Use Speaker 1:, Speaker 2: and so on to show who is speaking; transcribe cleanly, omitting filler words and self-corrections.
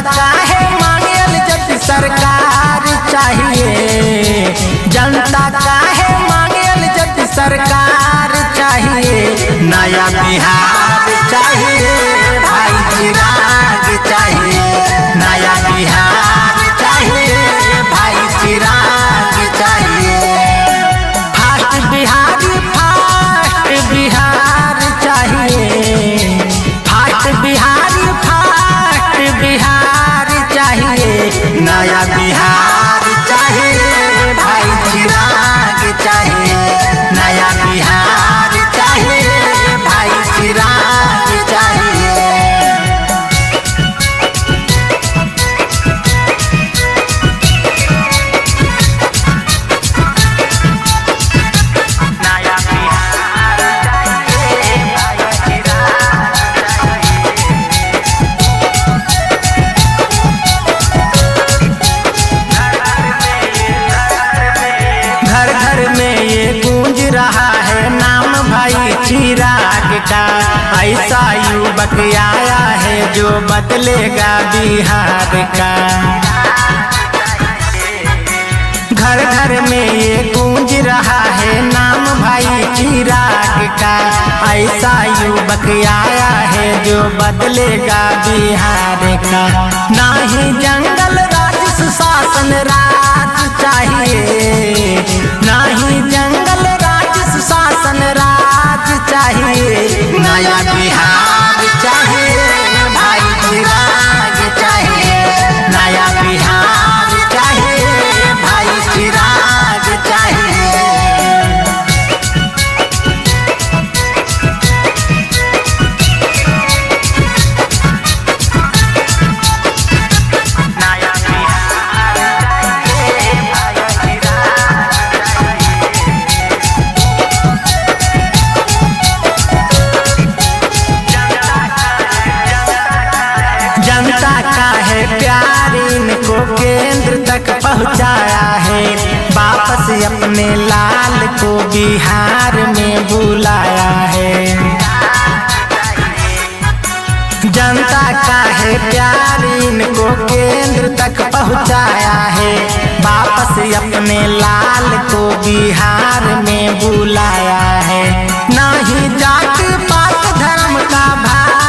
Speaker 1: काहे मांगल जब सरकार चाहिए, जनता काहे मांगल जब सरकार चाहिए। नया बिहार चाहिए भाई चिराग चाहिए, नया बिहार चाहिए भाई चिराग चाहिए। फास्ट बिहार, फास्ट बिहार चाहिए, फास्ट बिहार, फास्ट बिहार चाहिए। नया बिहार चाहिए भाई चिराग चाहिए, नया बिहार चाहिए भाई चिराग चाहिए। घर घर में ये गूंज रहा है नाम भाई चिराग का। ऐसा युवक आया है जो बदलेगा बिहार का। घर घर में ये गूंज रहा है नाम भाई चिराग का। ऐसा युवक आया है जो बदलेगा बिहार का। ना ही जंगल राज सुशासन राज चाहिए, ना ही जंगल राज सुशासन राज चाहिए। नया बिहार चाहिए भाई चिराग चाहिए, नया बिहार चाहिए भाई चिराग चाहिए। जनता का है प्यार इनको केंद्र तक पहुंचाया है। वापस अपने लाल को बिहार में बुलाया है। जनता का है प्यार इनको केंद्र तक पहुंचाया है। वापस अपने लाल को बिहार में बुलाया है। ना ही जात पात धर्म का भाई